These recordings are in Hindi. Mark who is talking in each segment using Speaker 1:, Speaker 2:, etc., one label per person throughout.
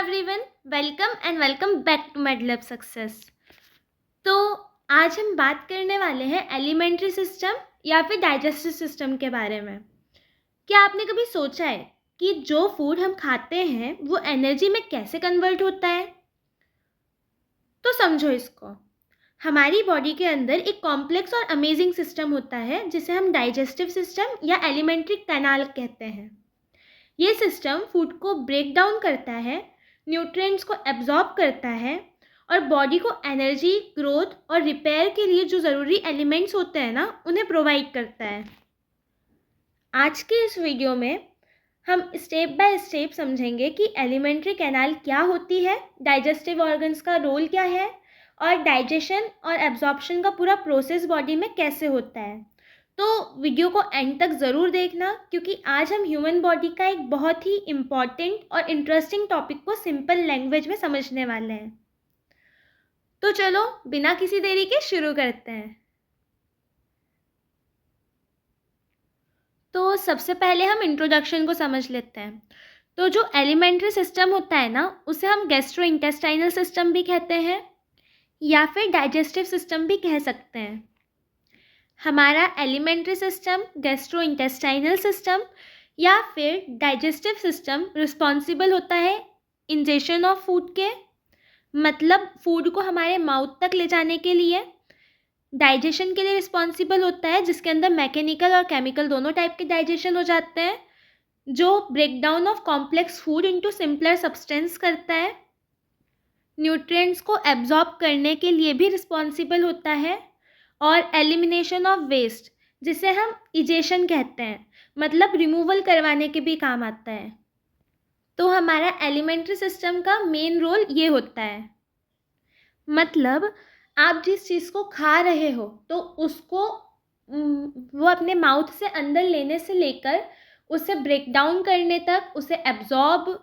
Speaker 1: Everyone, welcome back to Medlab success. तो आज हम बात करने वाले हैं एलिमेंट्री सिस्टम या फिर डाइजेस्टिव सिस्टम के बारे में। क्या आपने कभी सोचा है कि जो फूड हम खाते हैं वो एनर्जी में कैसे कन्वर्ट होता है? तो समझो इसको। हमारी बॉडी के अंदर एक कॉम्प्लेक्स और अमेजिंग सिस्टम होता है जिसे हम डाइजेस्टिव सिस्टम या एलिमेंट्री कैनाल कहते हैं। ये सिस्टम फूड को ब्रेक डाउन करता है, न्यूट्रिएंट्स को एब्जॉर्ब करता है और बॉडी को एनर्जी, ग्रोथ और रिपेयर के लिए जो ज़रूरी एलिमेंट्स होते हैं ना, उन्हें प्रोवाइड करता है। आज के इस वीडियो में हम स्टेप बाय स्टेप समझेंगे कि एलिमेंट्री कैनाल क्या होती है, डाइजेस्टिव ऑर्गन्स का रोल क्या है और डाइजेशन और एब्जॉर्प्शन का पूरा प्रोसेस बॉडी में कैसे होता है। तो वीडियो को एंड तक ज़रूर देखना, क्योंकि आज हम ह्यूमन बॉडी का एक बहुत ही इम्पॉर्टेंट और इंटरेस्टिंग टॉपिक को सिंपल लैंग्वेज में समझने वाले हैं। तो चलो बिना किसी देरी के शुरू करते हैं। तो सबसे पहले हम इंट्रोडक्शन को समझ लेते हैं। तो जो एलिमेंट्री सिस्टम होता है ना, उसे हम गैस्ट्रोइंटेस्टाइनल सिस्टम भी कहते हैं या फिर डाइजेस्टिव सिस्टम भी कह सकते हैं। हमारा एलिमेंट्री सिस्टम, गैस्ट्रोइंटेस्टाइनल सिस्टम या फिर डाइजेस्टिव सिस्टम रिस्पॉन्सिबल होता है इंजेशन ऑफ फूड के, मतलब फूड को हमारे माउथ तक ले जाने के लिए। डाइजेशन के लिए रिस्पॉन्सिबल होता है जिसके अंदर मैकेनिकल और केमिकल दोनों टाइप के डाइजेशन हो जाते हैं, जो break down of complex food into simpler substance करता है। न्यूट्रिएंट्स को एब्जॉर्ब करने के लिए भी रिस्पॉन्सिबल होता है और एलिमिनेशन ऑफ वेस्ट, जिसे हम इजेशन कहते हैं, मतलब रिमूवल करवाने के भी काम आता है। तो हमारा एलिमेंट्री सिस्टम का मेन रोल ये होता है। मतलब आप जिस चीज़ को खा रहे हो तो उसको वो अपने माउथ से अंदर लेने से लेकर उसे ब्रेक डाउन करने तक, उसे एब्जॉर्ब,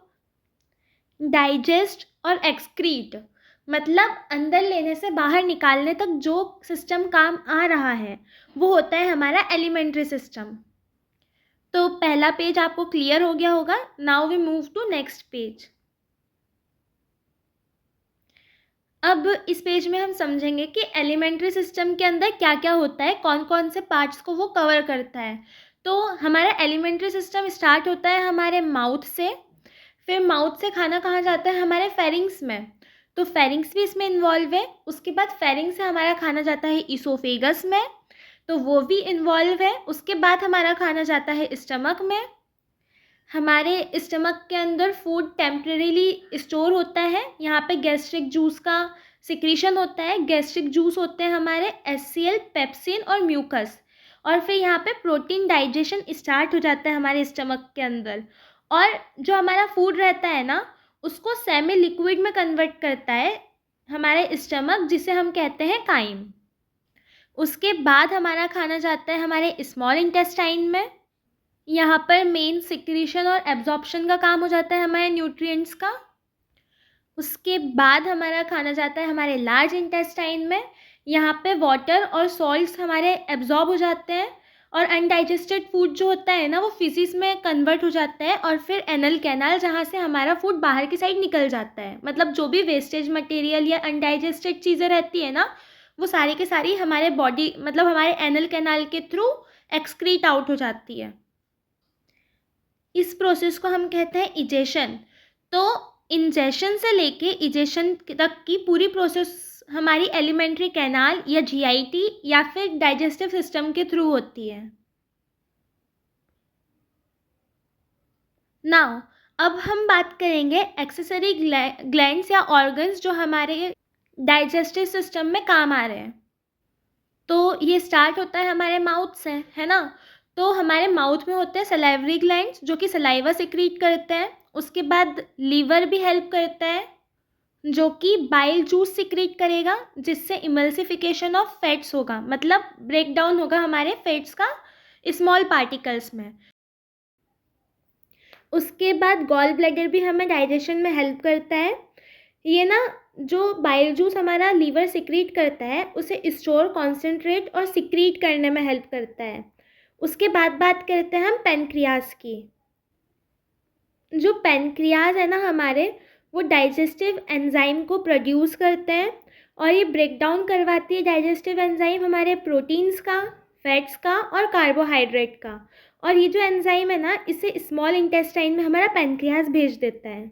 Speaker 1: डाइजेस्ट और एक्सक्रीट, मतलब अंदर लेने से बाहर निकालने तक जो सिस्टम काम आ रहा है वो होता है हमारा एलिमेंट्री सिस्टम। तो पहला पेज आपको क्लियर हो गया होगा। Now we move to next page. अब इस पेज में हम समझेंगे कि एलिमेंट्री सिस्टम के अंदर क्या क्या होता है, कौन कौन से पार्ट्स को वो कवर करता है। तो हमारा एलिमेंट्री सिस्टम स्टार्ट होता है हमारे माउथ से, फिर माउथ से खाना कहाँ जाता है, हमारे फेरिंग्स में, तो फेरिंग्स भी इसमें इन्वॉल्व है। उसके बाद फेरिंग्स से हमारा खाना जाता है इसोफेगस में, तो वो भी इन्वॉल्व है। उसके बाद हमारा खाना जाता है स्टमक में। हमारे स्टमक के अंदर फूड टेम्परेरीली स्टोर होता है, यहाँ पे गैस्ट्रिक जूस का सिक्रीशन होता है। गैस्ट्रिक जूस होते हैं हमारे HCl, पेप्सिन और म्यूकस, और फिर यहाँ पे प्रोटीन डाइजेशन स्टार्ट हो जाता है हमारे स्टमक के अंदर। और जो हमारा फूड रहता है ना, उसको सेमी लिक्विड में कन्वर्ट करता है हमारे स्टमक, जिसे हम कहते हैं काइम। उसके बाद हमारा खाना जाता है हमारे स्मॉल इंटेस्टाइन में। यहाँ पर मेन सिक्रीशन और एब्जॉर्प्शन का काम हो जाता है हमारे न्यूट्रिएंट्स का। उसके बाद हमारा खाना जाता है हमारे लार्ज इंटेस्टाइन में। यहाँ पे वाटर और सॉल्ट्स हमारे एब्जॉर्ब हो जाते हैं और अनडाइजेस्टेड फूड जो होता है ना, वो फिजिस में कन्वर्ट हो जाता है और फिर एनल कैनाल, जहाँ से हमारा फूड बाहर की साइड निकल जाता है। मतलब जो भी वेस्टेज मटेरियल या अनडाइजेस्टेड चीज़ें रहती है ना, वो सारी की सारी हमारे बॉडी, मतलब हमारे एनल कैनाल के थ्रू एक्सक्रीट आउट हो जाती है। इस प्रोसेस को हम कहते हैं इजेशन। तो इंजेशन से लेके इजेशन तक की पूरी प्रोसेस हमारी एलिमेंट्री कैनाल या GIT या फिर डाइजेस्टिव सिस्टम के थ्रू होती है। नाउ अब हम बात करेंगे एक्सेसरी ग्लैंड्स या ऑर्गन्स जो हमारे डाइजेस्टिव सिस्टम में काम आ रहे हैं। तो ये स्टार्ट होता है हमारे माउथ से, है ना। तो हमारे माउथ में होते हैं सलाइवरी ग्लैंड्स जो कि सलाइवा सिक्रीट करते हैं। उसके बाद लीवर भी हेल्प करता है, जो कि बाइल जूस सिक्रीट करेगा, जिससे इमल्सिफिकेशन ऑफ फैट्स होगा, मतलब ब्रेक डाउन होगा हमारे फैट्स का स्मॉल पार्टिकल्स में। उसके बाद गॉल ब्लैडर भी हमें डाइजेशन में हेल्प करता है। ये ना, जो बाइल जूस हमारा लीवर सिक्रीट करता है उसे स्टोर, कॉन्सेंट्रेट और सिक्रीट करने में हेल्प करता है। उसके बाद बात करते हैं हम पेनक्रियाज की। जो पेनक्रियाज है ना हमारे, वो डाइजेस्टिव एंजाइम को प्रोड्यूस करते हैं और ये ब्रेक डाउन करवाती है डाइजेस्टिव एंजाइम हमारे प्रोटीन्स का, फैट्स का और कार्बोहाइड्रेट का। और ये जो एंजाइम है ना, इसे स्मॉल इंटेस्टाइन में हमारा पैनक्रियाज भेज देता है।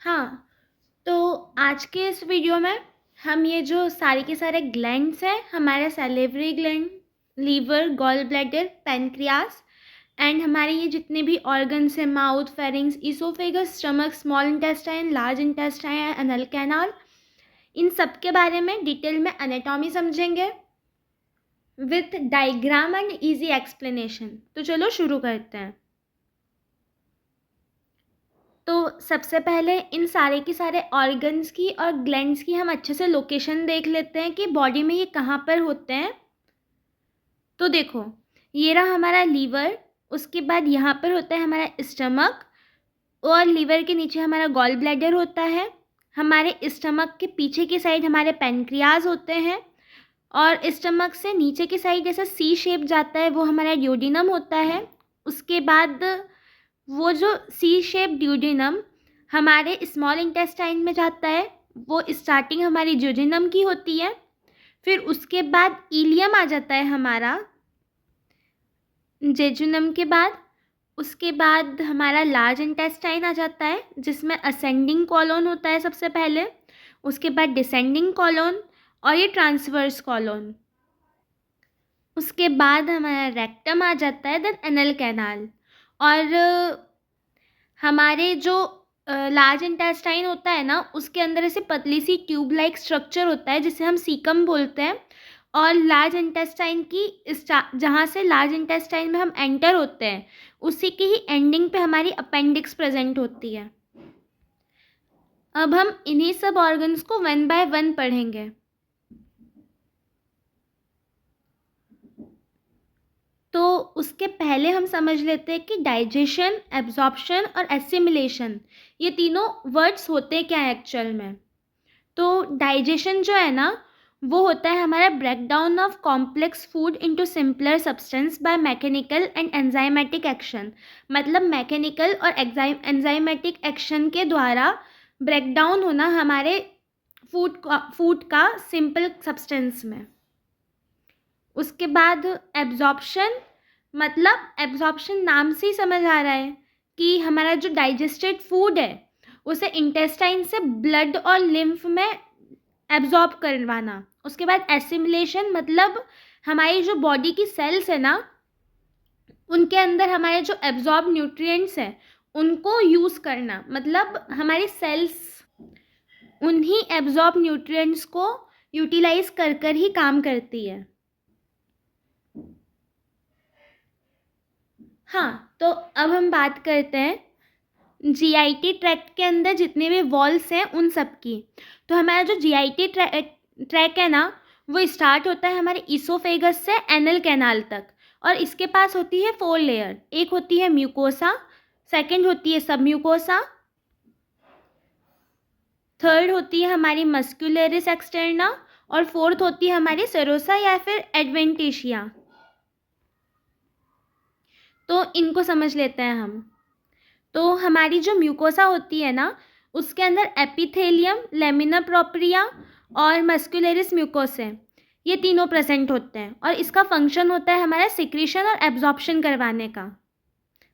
Speaker 1: हाँ, तो आज के इस वीडियो में हम ये जो सारे के सारे ग्लैंड्स हैं, हमारे salivary gland, liver, gall bladder, pancreas and हमारे ये जितने भी ऑर्गन्स हैं, mouth, pharynx, oesophagus, stomach, small intestine, large intestine, anal canal, इन सब के बारे में डिटेल में एनाटॉमी समझेंगे with diagram and easy explanation. तो चलो शुरू करते हैं। तो सबसे पहले इन सारे के सारे ऑर्गन्स की और ग्लैंड्स की हम अच्छे से लोकेशन देख लेते हैं कि बॉडी में ये कहाँ पर होते हैं। तो देखो, ये रहा हमारा लीवर, उसके बाद यहाँ पर होता है हमारा स्टमक और लीवर के नीचे हमारा गॉल ब्लैडर होता है। हमारे स्टमक के पीछे की साइड हमारे पैनक्रियाज होते हैं और स्टमक से नीचे की साइड जैसा सी शेप जाता है वो हमारा ड्यूडिनम होता है। उसके बाद वो जो सी शेप ड्यूडिनम हमारे स्मॉल इंटेस्टाइन में जाता है, वो स्टार्टिंग हमारी ड्यूडिनम की होती है। फिर उसके बाद इलियम आ जाता है हमारा जेजुनम के बाद। उसके बाद हमारा लार्ज इंटेस्टाइन आ जाता है जिसमें असेंडिंग कॉलोन होता है सबसे पहले, उसके बाद डिसेंडिंग कॉलोन और ये ट्रांसवर्स कॉलोन। उसके बाद हमारा रेक्टम आ जाता है, देन एनल कैनाल। और हमारे जो लार्ज इंटेस्टाइन होता है ना, उसके अंदर ऐसे पतली सी ट्यूब लाइक स्ट्रक्चर होता है जिसे हम सीकम बोलते हैं। और लार्ज इंटेस्टाइन की जहाँ से लार्ज इंटेस्टाइन में हम एंटर होते हैं उसी की ही एंडिंग पे हमारी अपेंडिक्स प्रेजेंट होती है। अब हम इन्हीं सब ऑर्गन्स को वन बाय वन पढ़ेंगे। तो उसके पहले हम समझ लेते हैं कि डाइजेशन, एब्जॉर्प्शन और एसिमिलेशन ये तीनों वर्ड्स होते क्या है एक्चुअल में। तो डाइजेशन जो है ना, वो होता है हमारा breakdown of complex food into simpler substance by mechanical and enzymatic action. मतलब मैकेनिकल और एंजाइमेटिक एक्शन के द्वारा ब्रेकडाउन होना हमारे फूड का सिंपल सब्सटेंस में। उसके बाद एब्जॉर्प्शन, मतलब एब्जॉर्प्शन नाम से ही समझ आ रहा है कि हमारा जो डाइजेस्टेड फूड है उसे इंटेस्टाइन से ब्लड और लिम्फ में एब्जॉर्ब करवाना। उसके बाद एसिमिलेशन, मतलब हमारी जो बॉडी की सेल्स है ना, उनके अंदर हमारे जो एब्जॉर्ब न्यूट्रिएंट्स हैं उनको यूज़ करना। मतलब हमारी सेल्स उन्हीं एब्जॉर्ब न्यूट्रिएंट्स को यूटिलाइज कर कर ही काम करती है। हाँ, तो अब हम बात करते हैं जीआईटी ट्रैक्ट के अंदर जितने भी वॉल्स हैं उन सब की। तो हमारा जो जीआईटी ट्रैक है ना, वो स्टार्ट होता है हमारे इसोफेगस से एनल कैनाल तक और इसके पास होती है 4 लेयर। एक होती है म्यूकोसा, सेकंड होती है सब म्यूकोसा, थर्ड होती है हमारी मस्कुलरिस एक्सटर्ना और फोर्थ होती है हमारी सेरोसा या फिर एडवेंटिशिया। तो इनको समझ लेते हैं हम। तो हमारी जो म्यूकोसा होती है ना, उसके अंदर एपिथेलियम, लेमिना प्रोप्रिया और मस्कुलरिस म्यूकोसा ये तीनों प्रेजेंट होते हैं और इसका फंक्शन होता है हमारा सिक्रीशन और एब्जॉर्प्शन करवाने का।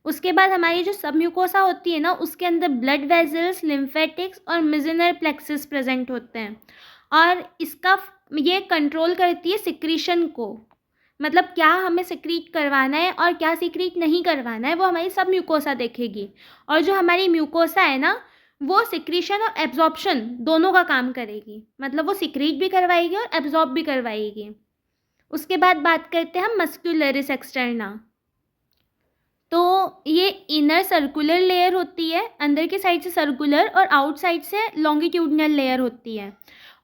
Speaker 1: उसके बाद हमारी जो सब म्यूकोसा होती है ना, उसके अंदर ब्लड वेजल्स, लिम्फेटिक्स और मिजनर प्लेक्सिस प्रेजेंट होते हैं और ये कंट्रोल करती है सिक्रीशन को। मतलब क्या हमें सिक्रीट करवाना है और क्या सिक्रीट नहीं करवाना है वो हमारी सब म्यूकोसा देखेगी। और जो हमारी म्यूकोसा है ना, वो सिक्रीशन और एब्जॉर्प्शन दोनों का काम करेगी। मतलब वो सिक्रीट भी करवाएगी और एब्जॉर्ब भी करवाएगी। उसके बाद बात करते हैं हम मस्कुलरिस एक्सटर्ना। तो ये इनर सर्कुलर लेयर होती है, अंदर की साइड से सर्कुलर और आउटसाइड से लॉन्गिट्यूडनल लेयर होती है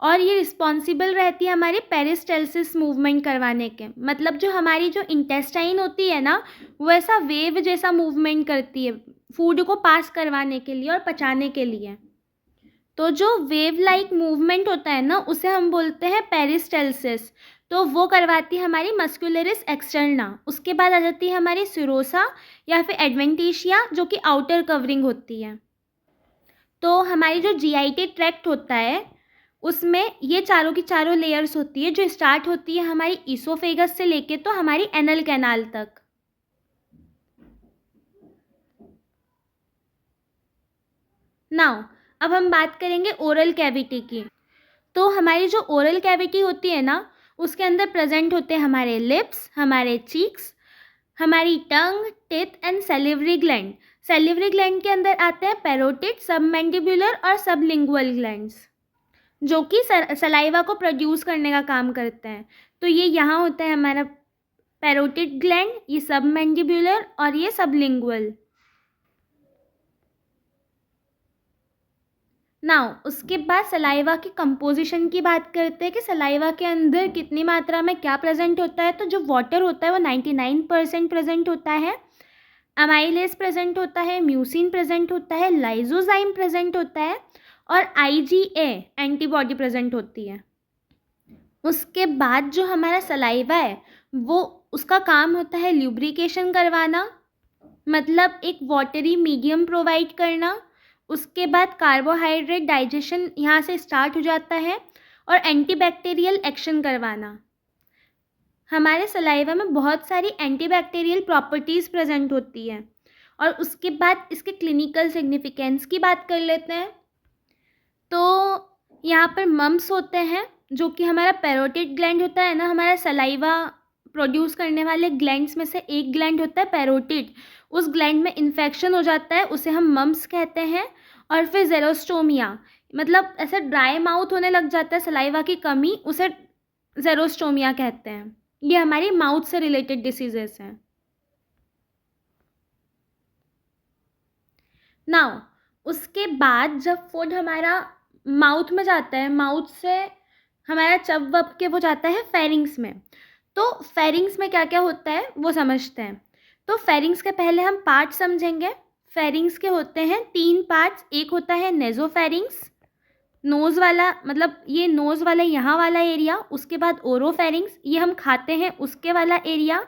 Speaker 1: और ये रिस्पॉन्सिबल रहती है हमारी पेरिस्टाल्सिस मूवमेंट करवाने के। मतलब जो हमारी जो इंटेस्टाइन होती है ना, वो ऐसा वेव जैसा मूवमेंट करती है फूड को पास करवाने के लिए और पचाने के लिए। तो जो वेव लाइक मूवमेंट होता है ना, उसे हम बोलते हैं पेरिस्टाल्सिस। तो वो करवाती है हमारी मस्कुलरिस एक्सटर्ना। उसके बाद आ जाती है हमारी सिरोसा या फिर एडवेंटिशिया, जो कि आउटर कवरिंग होती है। तो हमारी जो जीआईटी ट्रैक्ट होता है उसमें ये चारों की चारों लेयर्स होती है, जो स्टार्ट होती है हमारी ईसोफेगस से लेके तो हमारी एनल कैनाल तक। नाउ अब हम बात करेंगे ओरल कैविटी की। तो हमारी जो ओरल कैविटी होती है ना, उसके अंदर प्रेजेंट होते हैं हमारे लिप्स, हमारे चीक्स, हमारी tongue, teeth and salivary gland. Salivary gland के अंदर आते हैं पैरोटिड, सबमैंडिबुलर और सबलिंगुअल ग्लैंड्स, जो कि सलाइवा को प्रोड्यूस करने का काम करते हैं। तो ये यहाँ होता है हमारा पैरोटिड ग्लैंड, ये सबमैंडिबुलर और ये सबलिंगुअल। नाउ उसके बाद सलाइवा की कंपोजिशन की बात करते हैं कि सलाइवा के अंदर कितनी मात्रा में क्या प्रेजेंट होता है। तो जो वाटर होता है वो 99% प्रेजेंट होता है, अमाइलेज प्रेजेंट होता है, म्यूसिन प्रेजेंट होता है, लाइजोजाइम प्रेजेंट होता है और आईजीए एंटीबॉडी प्रेजेंट होती है। उसके बाद जो हमारा सलाइवा है वो उसका काम होता है ल्यूब्रिकेशन करवाना, मतलब एक वाटरी मीडियम प्रोवाइड करना। उसके बाद कार्बोहाइड्रेट डाइजेशन यहाँ से स्टार्ट हो जाता है और एंटीबैक्टीरियल एक्शन करवाना। हमारे सलाइवा में बहुत सारी एंटीबैक्टीरियल प्रॉपर्टीज़ प्रेजेंट होती हैं। और उसके बाद इसके क्लिनिकल सिग्निफिकेंस की बात कर लेते हैं। तो यहाँ पर मम्स होते हैं, जो कि हमारा पैरोटिड ग्लैंड होता है ना, हमारा सलाइवा प्रोड्यूस करने वाले ग्लैंड्स में से एक ग्लैंड होता है पैरोटिड। उस ग्लैंड में इन्फेक्शन हो जाता है, उसे हम मम्स कहते हैं। और फिर जेरोस्टोमिया, मतलब ऐसा ड्राई माउथ होने लग जाता है, सलाइवा की कमी, उसे जेरोस्टोमिया कहते हैं। ये हमारी माउथ से रिलेटेड डिसीजेस हैं। नाउ उसके बाद जब फूड हमारा माउथ में जाता है, माउथ से हमारा चब वब के वो जाता है फेरिंग्स में। तो फेरिंग्स में क्या क्या होता है वो समझते हैं। तो फेरिंग्स के पहले हम पार्ट समझेंगे। फेरिंग्स के होते हैं 3 पार्ट्स। एक होता है नेजोफेरिंग्स, नोज़ वाला, मतलब ये नोज़ वाला यहाँ वाला एरिया। उसके बाद ओरोफेरिंग्स, ये हम खाते हैं उसके वाला एरिया।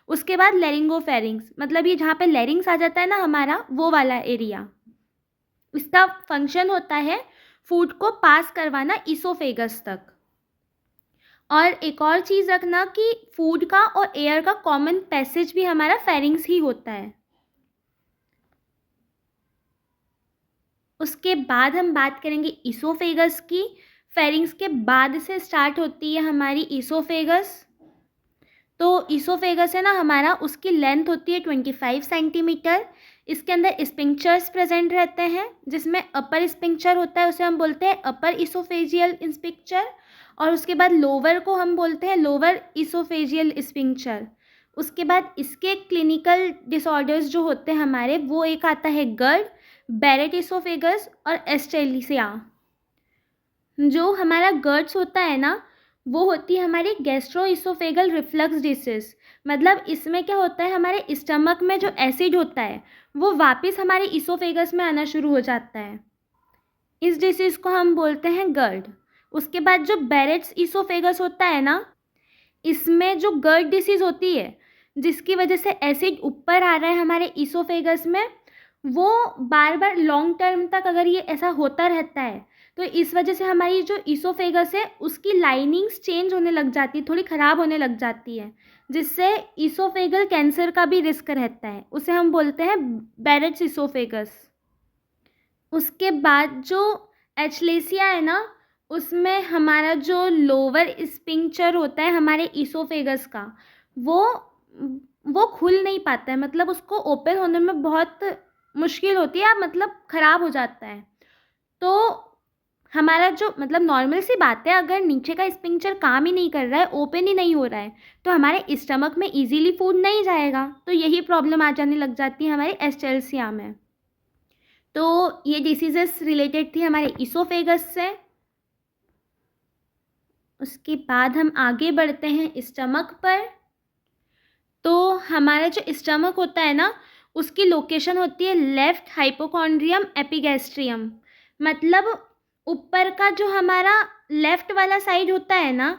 Speaker 1: उसके बाद लेरिंगोफेरिंग्स, मतलब ये जहाँ पे लेरिंग्स आ जाता है ना हमारा, वो वाला एरिया। इसका फंक्शन होता है फूड को पास करवाना ईसोफेगस तक। और एक और चीज़ रखना कि फूड का और एयर का कॉमन पैसेज भी हमारा फेरिंग्स ही होता है। उसके बाद हम बात करेंगे ईसोफेगस की। फेरिंग्स के बाद से स्टार्ट होती है हमारी ईसोफेगस। तो ईसोफेगस है ना हमारा, उसकी लेंथ होती है 25 सेंटीमीटर। इसके अंदर स्पिंक्चर्स प्रेजेंट रहते हैं, जिसमें अपर स्पिंक्चर होता है, उसे हम बोलते हैं अपर ईसोफेजियल स्पिंक्चर। और उसके बाद लोअर को हम बोलते हैं लोअर ईसोफेजियल स्पिंक्चर। उसके बाद इसके क्लिनिकल डिसऑर्डर्स जो होते हैं हमारे, वो एक आता है गर्ड, बैरेट ईसोफेगस और एस्टेलिसिया। जो हमारा गर्ड्स होता है ना, वो होती है हमारी गैस्ट्रोइसोफेगल रिफ्लक्स डिसीज। मतलब इसमें क्या होता है, हमारे स्टमक में जो एसिड होता है वो वापस हमारे ईसोफेगस में आना शुरू हो जाता है। इस डिसीज़ को हम बोलते हैं गर्ड। उसके बाद जो बैरेट्स ईसोफेगस होता है ना, इसमें जो गर्ड डिसीज़ होती है, जिसकी वजह से एसिड ऊपर आ रहा है हमारे ईसोफेगस में, वो बार बार लॉन्ग टर्म तक अगर ये ऐसा होता रहता है, तो इस वजह से हमारी जो ईसोफेगस है उसकी लाइनिंग्स चेंज होने लग जाती है, थोड़ी ख़राब होने लग जाती है, जिससे ईसोफेगल कैंसर का भी रिस्क रहता है। उसे हम बोलते हैं बैरेट्स ईसोफेगस। उसके बाद जो एचलेसिया है ना, उसमें हमारा जो लोअर स्पिंक्चर होता है हमारे ईसोफेगस का, वो खुल नहीं पाता है, मतलब उसको ओपन होने में बहुत मुश्किल होती है, मतलब ख़राब हो जाता है। तो हमारा जो, मतलब नॉर्मल सी बात है, अगर नीचे का स्पिंक्चर काम ही नहीं कर रहा है, ओपन ही नहीं हो रहा है, तो हमारे स्टमक में इजीली फूड नहीं जाएगा। तो यही प्रॉब्लम आ जाने लग जाती है हमारे एस्टेल्सिया में। तो ये डिसीजेस रिलेटेड थी हमारे ईसोफेगस से। उसके बाद हम आगे बढ़ते हैं स्टमक पर। तो हमारा जो स्टमक होता है ना, उसकी लोकेशन होती है लेफ्ट हाइपोकॉन्ड्रियम एपिगैस्ट्रियम। मतलब ऊपर का जो हमारा लेफ्ट वाला साइड होता है ना,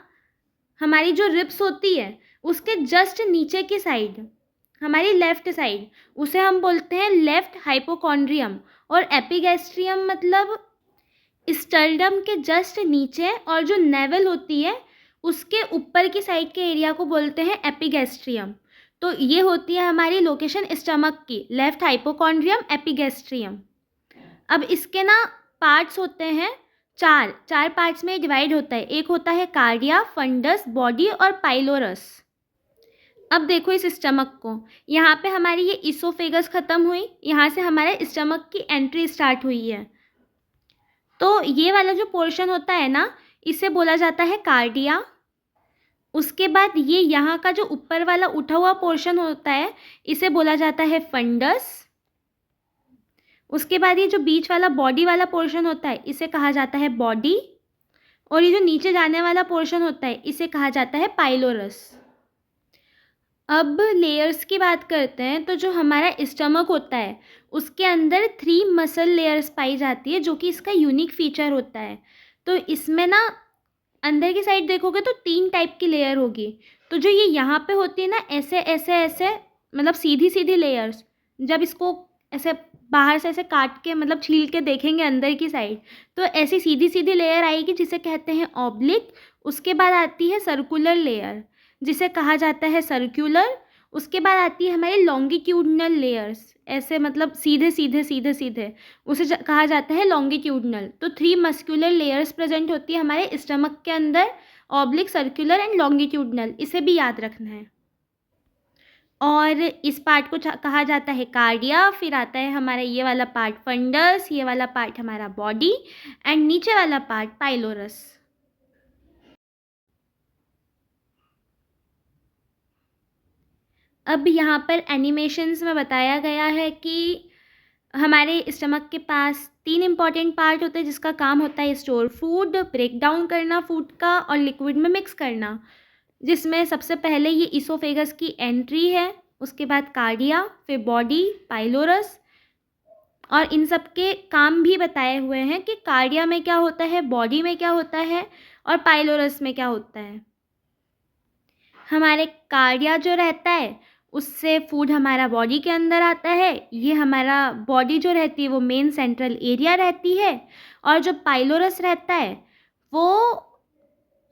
Speaker 1: हमारी जो रिब्स होती है उसके जस्ट नीचे की साइड, हमारी लेफ़्ट साइड, उसे हम बोलते हैं लेफ़्ट हाइपोकॉन्ड्रियम। और एपिगैस्ट्रियम मतलब स्टर्नम के जस्ट नीचे, और जो नेवल होती है उसके ऊपर की साइड के एरिया को बोलते हैं एपिगैस्ट्रियम। तो ये होती है हमारी लोकेशन स्टमक की, लेफ़्ट हाइपोकॉन्ड्रियम, एपिगैस्ट्रियम। अब इसके ना पार्ट्स होते हैं चार, चार पार्ट्स में डिवाइड होता है। एक होता है कार्डिया, फंडस, बॉडी और पाइलोरस। अब देखो इस स्टमक को, यहाँ पे हमारी ये इसोफेगस ख़त्म हुई, यहाँ से हमारे स्टमक की एंट्री स्टार्ट हुई है। तो ये वाला जो पोर्शन होता है ना, इसे बोला जाता है कार्डिया। उसके बाद ये यहाँ का जो ऊपर वाला उठा हुआ पोर्शन होता है, इसे बोला जाता है फंडस। उसके बाद ये जो बीच वाला बॉडी वाला पोर्शन होता है, इसे कहा जाता है बॉडी। और ये जो नीचे जाने वाला पोर्शन होता है, इसे कहा जाता है पाइलोरस। अब लेयर्स की बात करते हैं, तो जो हमारा स्टमक होता है उसके अंदर 3 मसल लेयर्स पाई जाती है, जो कि इसका यूनिक फीचर होता है। तो इसमें ना अंदर की साइड देखोगे तो 3 टाइप की लेयर होगी। तो जो ये यहाँ पे होती है ना, ऐसे ऐसे ऐसे, मतलब सीधी सीधी लेयर्स, जब इसको ऐसे बाहर से ऐसे काट के मतलब छील के देखेंगे अंदर की साइड, तो ऐसी सीधी सीधी लेयर आएगी जिसे कहते हैं ऑब्लिक। उसके बाद आती है सर्कुलर लेयर, जिसे कहा जाता है सर्क्यूलर। उसके बाद आती है हमारी लॉन्गिट्यूडनल लेयर्स, ऐसे मतलब सीधे सीधे सीधे सीधे, उसे कहा जाता है लॉन्गिट्यूडनल। तो 3 मस्कुलर लेयर्स प्रेजेंट होती है हमारे स्टमक के अंदर, ऑब्लिक, सर्कुलर एंड लॉन्गिट्यूडनल। इसे भी याद रखना है। और इस पार्ट को कहा जाता है कार्डिया। फिर आता है हमारा ये वाला पार्ट फंडस, ये वाला पार्ट हमारा बॉडी, एंड नीचे वाला पार्ट पाइलोरस। अब यहाँ पर एनिमेशंस में बताया गया है कि हमारे स्टमक के पास 3 इम्पॉर्टेंट पार्ट होते हैं, जिसका काम होता है स्टोर फूड, ब्रेक डाउन करना फूड का, और लिक्विड में मिक्स करना। जिसमें सबसे पहले ये इसोफेगस की एंट्री है, उसके बाद कार्डिया, फिर बॉडी, पाइलोरस। और इन सब के काम भी बताए हुए हैं कि कार्डिया में क्या होता है, बॉडी में क्या होता है, और पाइलोरस में क्या होता है। हमारे कार्डिया जो रहता है उससे फूड हमारा बॉडी के अंदर आता है। ये हमारा बॉडी जो रहती है वो मेन सेंट्रल एरिया रहती है, और जो पाइलोरस रहता है वो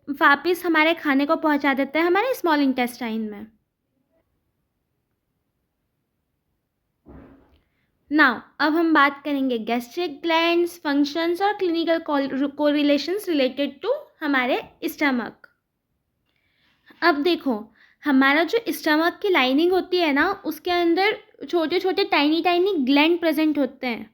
Speaker 1: वापस हमारे खाने को पहुंचा देता है हमारे स्मॉल इंटेस्टाइन में। नाउ अब हम बात करेंगे गैस्ट्रिक ग्लैंड्स, फंक्शंस और क्लिनिकल कोरिलेशंस रिलेटेड टू हमारे स्टमक। अब देखो, हमारा जो स्टमक की लाइनिंग होती है ना, उसके अंदर छोटे छोटे टाइनी टाइनी ग्लैंड प्रेजेंट होते हैं,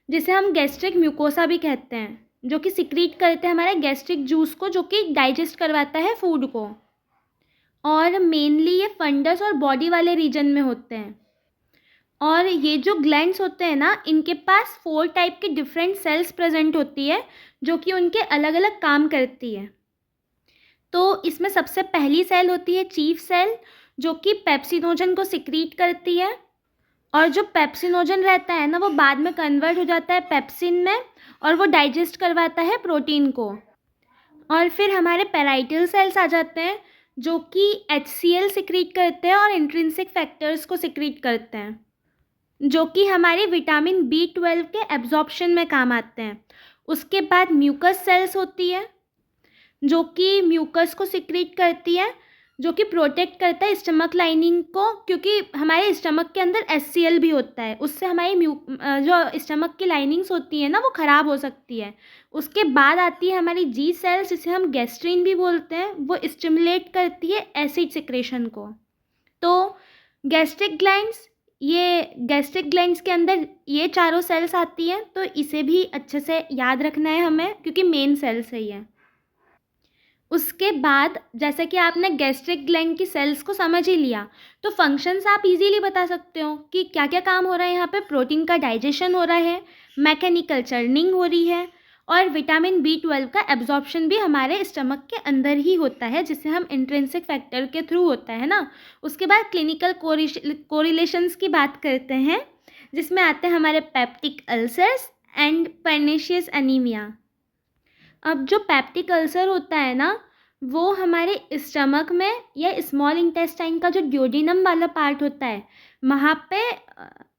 Speaker 1: जिसे हम गैस्ट्रिक म्यूकोसा भी कहते हैं, जो कि सिक्रीट करते हैं हमारे गैस्ट्रिक जूस को, जो कि डाइजेस्ट करवाता है फूड को। और मेनली ये फंडस और बॉडी वाले रीजन में होते हैं। और ये जो ग्लैंड्स होते हैं ना, इनके पास 4 टाइप के डिफरेंट सेल्स प्रेजेंट होती है, जो कि उनके अलग अलग काम करती है। तो इसमें सबसे पहली सेल होती है चीफ सेल, जो कि पेप्सिनोजन को सिक्रीट करती है। और जो पेप्सिनोजन रहता है ना, वो बाद में कन्वर्ट हो जाता है पेप्सिन में, और वो डाइजेस्ट करवाता है प्रोटीन को। और फिर हमारे पैराइटल सेल्स आ जाते हैं, जो कि HCl सिक्रीट करते हैं और इंट्रिंसिक फैक्टर्स को सिक्रीट करते हैं, जो कि हमारे विटामिन B12 के एब्जॉर्प्शन में काम आते हैं। उसके बाद म्यूकस सेल्स होती है, जो कि म्यूकस को सिक्रीट करती है, जो कि प्रोटेक्ट करता है स्टमक लाइनिंग को, क्योंकि हमारे स्टमक के अंदर HCl भी होता है। उससे हमारी जो स्टमक की लाइनिंग्स होती है ना, वो ख़राब हो सकती है। उसके बाद आती है हमारी G सेल्स, जिसे हम गैस्ट्रिन भी बोलते हैं। वो स्टिमुलेट करती है एसिड सिक्रेशन को। तो गैस्ट्रिक ग्लैंड्स, ये गैस्ट्रिक ग्लैंड्स के अंदर ये चारों सेल्स आती हैं। तो इसे भी अच्छे से याद रखना है हमें, क्योंकि मेन सेल्स है ये। उसके बाद जैसे कि आपने गैस्ट्रिक ग्लैंड की सेल्स को समझ ही लिया, तो फंक्शंस आप इजीली बता सकते हो कि क्या क्या काम हो रहा है यहाँ पे। प्रोटीन का डाइजेशन हो रहा है, मैकेनिकल चर्निंग हो रही है, और विटामिन B12 का एब्जॉर्प्शन भी हमारे स्टमक के अंदर ही होता है, जिसे हम इंट्रिंसिक फैक्टर के थ्रू होता है ना। उसके बाद क्लिनिकल कोरिलेशंस की बात करते हैं, जिसमें आते हैं हमारे peptic ulcers and pernicious anaemia. अब जो पेप्टिक अल्सर होता है ना, वो हमारे स्टमक में या स्मॉल इंटेस्टाइन का जो ड्यूोडेनम वाला पार्ट होता है, वहाँ पे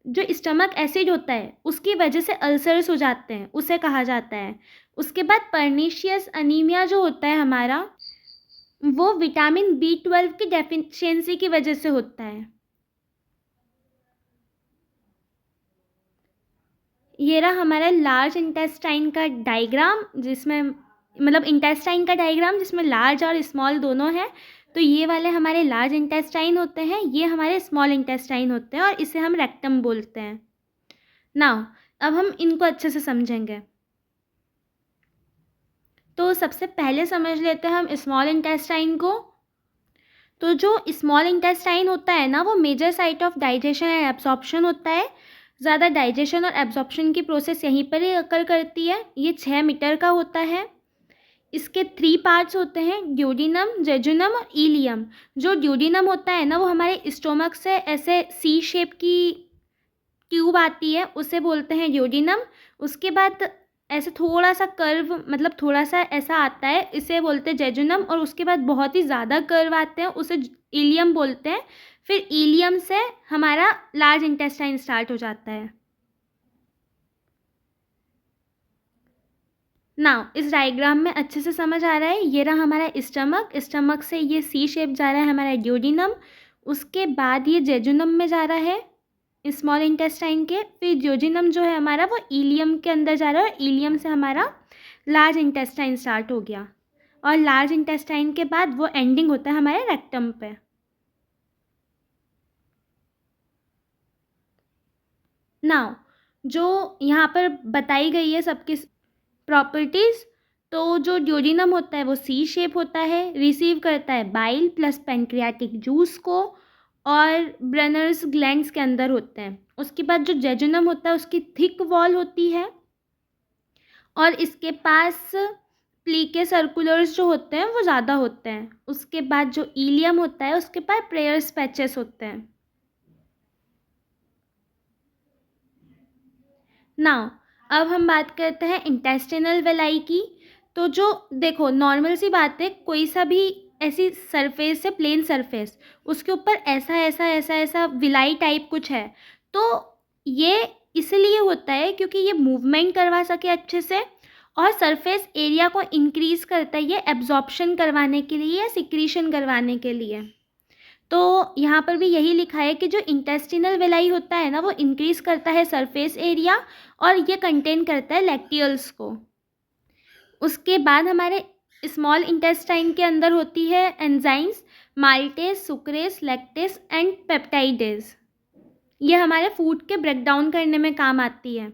Speaker 1: जो स्टमक एसिड होता है उसकी वजह से अल्सर्स हो जाते हैं, उसे कहा जाता है। उसके बाद पर्नीशियस अनीमिया जो होता है हमारा, वो विटामिन B12 की डेफिशिएंसी की वजह से होता है। ये रहा हमारा लार्ज इंटेस्टाइन का डायग्राम, जिसमें मतलब इंटेस्टाइन का डायग्राम जिसमें लार्ज और स्मॉल दोनों हैं। तो ये वाले हमारे लार्ज इंटेस्टाइन होते हैं, ये हमारे स्मॉल इंटेस्टाइन होते हैं, और इसे हम रेक्टम बोलते हैं। नाउ अब हम इनको अच्छे से समझेंगे। तो सबसे पहले समझ लेते हैं हम स्मॉल इंटेस्टाइन को। तो जो स्मॉल इंटेस्टाइन होता है ना, वो major site of digestion and absorption होता है। ज़्यादा डाइजेशन और एब्जॉर्प्शन की प्रोसेस यहीं पर ही अकर करती है। ये 6 मीटर का होता है। इसके 3 पार्ट्स होते हैं, ड्यूोडेनम, जेजुनम और इलियम। जो ड्यूोडेनम होता है ना, वो हमारे स्टोमक से ऐसे सी शेप की ट्यूब आती है, उसे बोलते हैं ड्यूोडेनम। उसके बाद ऐसे थोड़ा सा कर्व, मतलब थोड़ा सा ऐसा आता है, इसे बोलते हैं जेजुनम। और उसके बाद बहुत ही ज़्यादा कर्व आते हैं, उसे इलियम बोलते हैं। फिर इलियम से हमारा लार्ज इंटेस्टाइन स्टार्ट हो जाता है। नाउ इस डायग्राम में अच्छे से समझ आ रहा है। ये रहा हमारा स्टमक, स्टमक से ये सी शेप जा रहा है हमारा ड्यूोडेनम। उसके बाद ये जेजुनम में जा रहा है स्मॉल इंटेस्टाइन के। फिर ड्यूोडेनम जो है हमारा, वो इलियम के अंदर जा रहा है, और इलियम से हमारा लार्ज इंटेस्टाइन स्टार्ट हो गया। और लार्ज इंटेस्टाइन के बाद वो एंडिंग होता है हमारे रेक्टम पे। नाउ जो यहाँ पर बताई गई है सबकी प्रॉपर्टीज़, तो जो ड्यूोडेनम होता है वो सी शेप होता है, रिसीव करता है बाइल प्लस पेंक्रियाटिक जूस को, और ब्रेनर्स ग्लैंड्स के अंदर होते हैं। उसके बाद जो जेजुनम होता है उसकी थिक वॉल होती है, और इसके पास प्लीके सर्कुलर्स जो होते हैं वो ज़्यादा होते हैं। उसके बाद जो इलियम होता है उसके पास प्रेयर्स पैचेस होते हैं। नाउ अब हम बात करते हैं इंटेस्टिनल वेलाई की। तो जो देखो, नॉर्मल सी बात है, कोई सा भी ऐसी सरफेस है, प्लेन सरफेस, उसके ऊपर ऐसा ऐसा ऐसा ऐसा विलाई टाइप कुछ है, तो ये इसलिए होता है क्योंकि ये मूवमेंट करवा सके अच्छे से, और सरफेस एरिया को इंक्रीज़ करता है ये एब्जॉर्प्शन करवाने के लिए या सिक्रीशन करवाने के लिए। तो यहाँ पर भी यही लिखा है कि जो इंटेस्टिनल वेलाई होता है ना, वो इंक्रीज़ करता है सरफेस एरिया, और ये कंटेन करता है लैक्टियल्स को। उसके बाद हमारे स्मॉल इंटेस्टाइन के अंदर होती है enzymes, maltase, sucrase, lactase and peptidase. ये हमारे फूड के ब्रेकडाउन करने में काम आती है।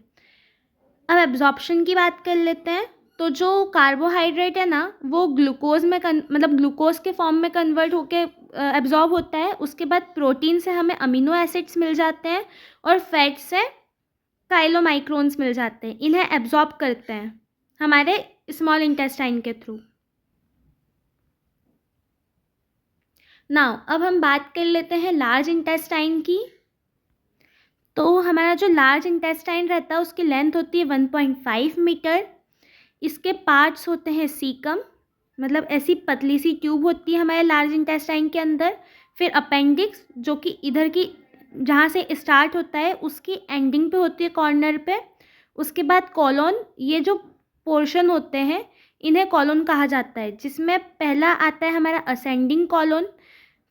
Speaker 1: अब एब्जॉर्प्शन की बात कर लेते हैं। तो जो कार्बोहाइड्रेट है ना, वो ग्लूकोज में मतलब ग्लूकोज के फॉर्म में कन्वर्ट होके एब्जॉर्ब होता है। उसके बाद प्रोटीन से हमें अमीनो एसिड्स मिल जाते हैं, और फैट से काइलोमाइक्रोन्स मिल जाते हैं। इन्हें एब्जॉर्ब करते हैं हमारे स्मॉल इंटेस्टाइन के थ्रू। नाउ अब हम बात कर लेते हैं लार्ज इंटेस्टाइन की। तो हमारा जो लार्ज इंटेस्टाइन रहता है उसकी लेंथ होती है 1.5 मीटर। इसके पार्ट्स होते हैं सीकम, मतलब ऐसी पतली सी ट्यूब होती है हमारे लार्ज इंटेस्टाइन के अंदर। फिर अपेंडिक्स, जो कि इधर की जहाँ से स्टार्ट होता है उसकी एंडिंग पे होती है, कॉर्नर पे। उसके बाद कॉलोन, ये जो पोर्शन होते हैं इन्हें कॉलोन कहा जाता है, जिसमें पहला आता है हमारा असेंडिंग कॉलोन,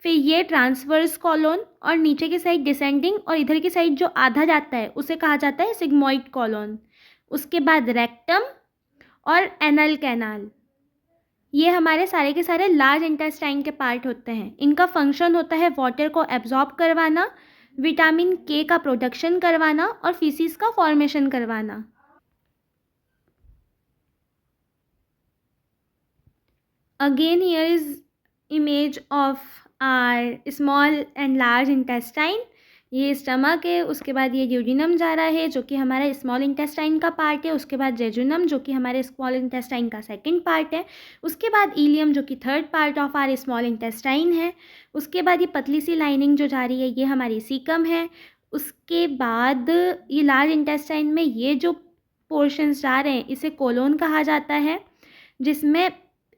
Speaker 1: फिर ये ट्रांसवर्स कॉलोन, और नीचे की साइड डिसेंडिंग, और इधर की साइड जो आधा जाता है उसे कहा जाता है सिग्मोइड कॉलोन। उसके बाद रेक्टम और एनल कैनाल, ये हमारे सारे के सारे लार्ज इंटेस्टाइन के पार्ट होते हैं। इनका फंक्शन होता है वाटर को एब्जॉर्ब करवाना, विटामिन के का प्रोडक्शन करवाना, और फीसिस का फॉर्मेशन करवाना। Again here is image of our small and large intestine. ये स्टमक है, उसके बाद ये ड्यूोडेनम जा रहा है जो कि हमारे स्मॉल इंटेस्टाइन का पार्ट है। उसके बाद जेजुनम जो कि हमारे स्मॉल इंटेस्टाइन का सेकंड पार्ट है। उसके बाद इलियम जो कि third part of our small intestine है। उसके बाद ये पतली सी लाइनिंग जो जा रही है ये हमारी सीकम है। उसके बाद ये लार्ज इंटेस्टाइन में ये जो पोर्शंस जा रहे हैं इसे कोलोन कहा जाता है, जिसमें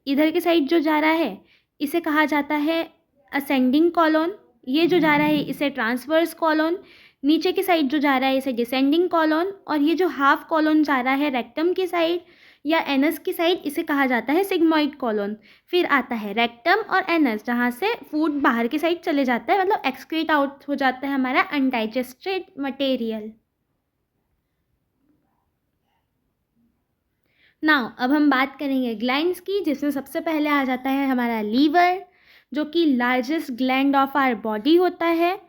Speaker 1: इधर के साइड जो जा रहा है इसे कहा जाता है असेंडिंग कॉलोन, ये जो जा रहा है इसे ट्रांसवर्स कॉलोन, नीचे की साइड जो जा रहा है इसे डिसेंडिंग कॉलोन, और ये जो हाफ कॉलोन जा रहा है रेक्टम की साइड या एनस की साइड इसे कहा जाता है सिग्मोइड कॉलोन। फिर आता है रेक्टम और एनस जहाँ से फूड बाहर की साइड चले जाता है, मतलब एक्सक्रीट आउट हो जाता है हमारा अनडाइजेस्टेड मटेरियल। नाउ अब हम बात करेंगे ग्लैंड्स की, जिसमें सबसे पहले आ जाता है हमारा लीवर, जो कि largest gland of our body होता है।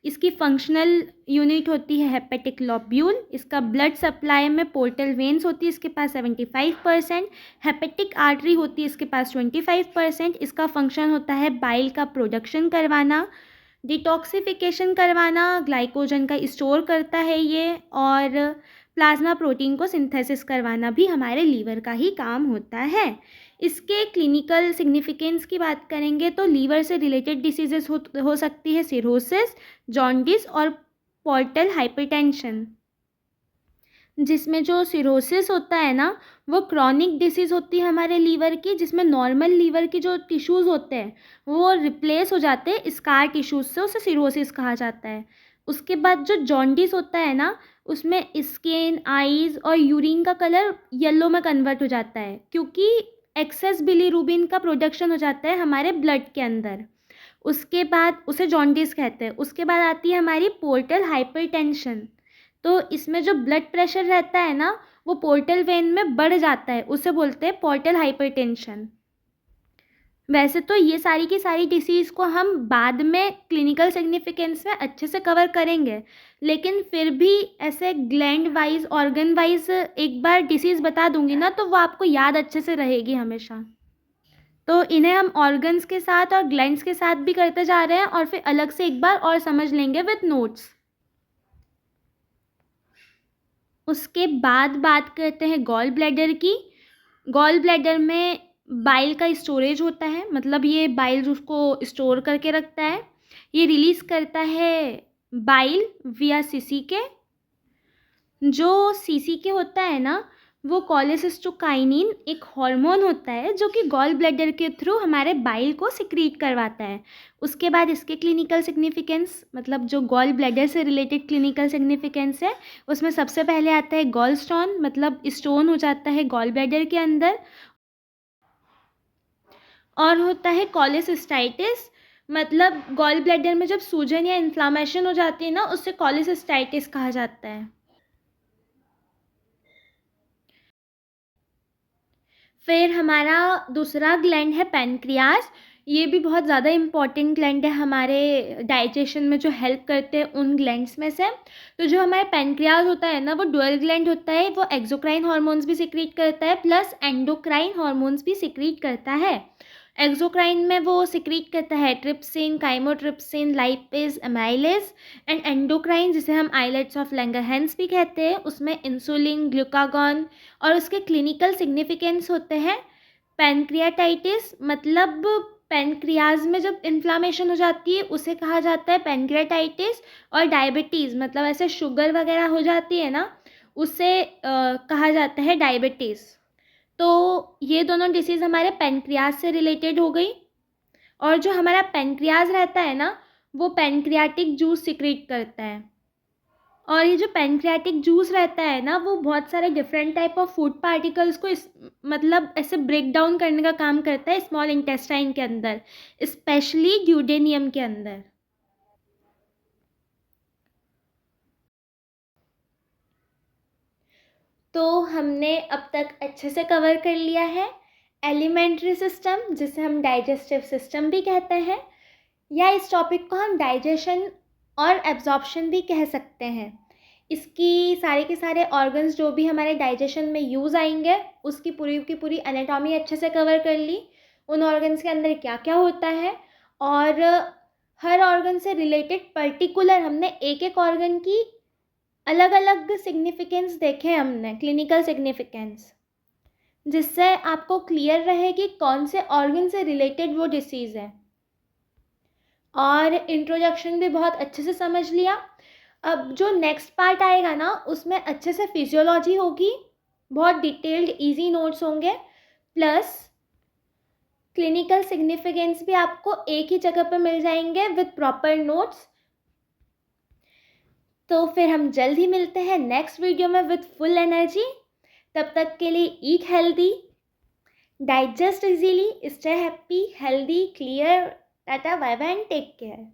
Speaker 1: इसकी फंक्शनल यूनिट होती है हेपेटिक लोब्यूल। इसका ब्लड सप्लाई में पोर्टल वेन्स होती है इसके पास 75%, हेपेटिक आर्टरी होती है इसके पास 25%। इसका फंक्शन होता है बाइल का प्रोडक्शन करवाना, डिटॉक्सिफिकेशन करवाना, ग्लाइकोजन का स्टोर करता है ये, और प्लाज्मा प्रोटीन को सिंथेसिस करवाना भी हमारे लीवर का ही काम होता है। इसके क्लिनिकल सिग्निफिकेंस की बात करेंगे तो लीवर से रिलेटेड डिसीजेस हो सकती है सिरोसिस, जॉन्डिस और पोर्टल हाइपरटेंशन। जिसमें जो सिरोसिस होता है ना वो क्रॉनिक डिसीज़ होती है हमारे लीवर की, जिसमें नॉर्मल लीवर की जो टिश्यूज़ होते हैं वो रिप्लेस हो जाते हैं स्कार टिश्यूज़ से, उसे सिरोसिस कहा जाता है। उसके बाद जो जॉन्डिस होता है ना उसमें स्किन, आईज़ और यूरिन का कलर येलो में कन्वर्ट हो जाता है, क्योंकि एक्सेस बिलीरुबिन का प्रोडक्शन हो जाता है हमारे ब्लड के अंदर। उसके बाद उसे जॉन्डिस कहते हैं। उसके बाद आती है हमारी पोर्टल हाइपरटेंशन। तो इसमें जो ब्लड प्रेशर रहता है ना वो पोर्टल वेन में बढ़ जाता है, उसे बोलते हैं पोर्टल हाइपरटेंशन। वैसे तो ये सारी की सारी डिसीज़ को हम बाद में क्लिनिकल सिग्निफिकेंस में अच्छे से कवर करेंगे, लेकिन फिर भी ऐसे ग्लैंड वाइज, ऑर्गन वाइज एक बार डिसीज़ बता दूंगी ना तो वो आपको याद अच्छे से रहेगी हमेशा। तो इन्हें हम ऑर्गन्स के साथ और ग्लैंड्स के साथ भी करते जा रहे हैं, और फिर अलग से एक बार और समझ लेंगे विथ नोट्स। उसके बाद बात करते हैं गॉल ब्लैडर की। गॉल ब्लैडर में बाइल का स्टोरेज होता है, मतलब ये बाइल उसको स्टोर करके रखता है। ये रिलीज़ करता है बाइल विया सीसीके। जो सीसीके होता है ना वो कोलेसिस्टोकाइनिन एक हार्मोन होता है जो कि गॉल ब्लैडर के थ्रू हमारे बाइल को सिक्रीट करवाता है। उसके बाद इसके क्लिनिकल सिग्निफिकेंस, मतलब जो गॉल ब्लैडर से रिलेटेड क्लिनिकल सिग्निफिकेंस है उसमें सबसे पहले आता है गॉल स्टोन, मतलब स्टोन हो जाता है गॉल ब्लैडर के अंदर। और होता है कोलेसिस्टाइटिस, मतलब गॉल ब्लैडर में जब सूजन या इन्फ्लामेशन हो जाती है ना उससे कोलेसिस्टाइटिस कहा जाता है। फिर हमारा दूसरा ग्लैंड है पैनक्रियाज। ये भी बहुत ज़्यादा इम्पॉर्टेंट ग्लैंड है हमारे डाइजेशन में, जो हेल्प करते हैं उन ग्लैंड्स में से। तो जो हमारे पैनक्रियाज होता है ना वो डुअल ग्लैंड होता है, वो एक्सोक्राइन हार्मोन्स भी सिक्रीट करता है प्लस एंडोक्राइन हार्मोन्स भी सिक्रीट करता है। एक्सोक्राइन में वो सिक्रीट करता है trypsin, chymotrypsin, lipase, amylase. And endocrine जिसे हम आइलेट्स ऑफ लैंगरहैंस भी कहते हैं उसमें इंसुलिन, ग्लूकागॉन। और उसके क्लिनिकल सिग्निफिकेंस होते हैं पैनक्रियाटाइटिस, मतलब पैनक्रियाज में जब इन्फ्लामेशन हो जाती है उसे कहा जाता है पैनक्रियाटाइटिस। और डायबिटीज़, मतलब ऐसे शुगर वगैरह हो जाती है ना उसे कहा जाता है डायबिटीज़। तो ये दोनों डिसीज़ हमारे पैनक्रियाज से रिलेटेड हो गई। और जो हमारा पैनक्रियाज रहता है ना वो पैनक्रियाटिक जूस सिक्रीट करता है। और ये जो पैनक्रियाटिक जूस रहता है ना वो बहुत सारे different type of food particles को मतलब ऐसे ब्रेक डाउन करने का काम करता है स्मॉल इंटेस्टाइन के अंदर, स्पेशली ड्यूडेनियम के अंदर। तो हमने अब तक अच्छे से कवर कर लिया है एलिमेंट्री सिस्टम, जिसे हम डाइजेस्टिव सिस्टम भी कहते हैं, या इस टॉपिक को हम डाइजेशन और एब्जॉर्प्शन भी कह सकते हैं। इसकी सारे के सारे ऑर्गन्स जो भी हमारे डाइजेशन में यूज़ आएंगे उसकी पूरी की पूरी एनाटॉमी अच्छे से कवर कर ली, उन ऑर्गन्स के अंदर क्या क्या होता है, और हर ऑर्गन से रिलेटेड पर्टिकुलर हमने एक एक ऑर्गन की अलग अलग सिग्निफिकेंस देखे हमने, क्लिनिकल सिग्निफिकेंस, जिससे आपको क्लियर रहे कि कौन से ऑर्गन से रिलेटेड वो डिसीज़ है। और इंट्रोडक्शन भी बहुत अच्छे से समझ लिया। अब जो नेक्स्ट पार्ट आएगा ना उसमें अच्छे से फिजियोलॉजी होगी, बहुत डिटेल्ड इजी नोट्स होंगे, प्लस क्लिनिकल सिग्निफिकेंस भी आपको एक ही जगह पर मिल जाएंगे विद प्रॉपर नोट्स। तो फिर हम जल्द ही मिलते हैं नेक्स्ट वीडियो में विद फुल एनर्जी। तब तक के लिए eat healthy, digest easily, stay happy, healthy, clear. Tata, bye bye and take care.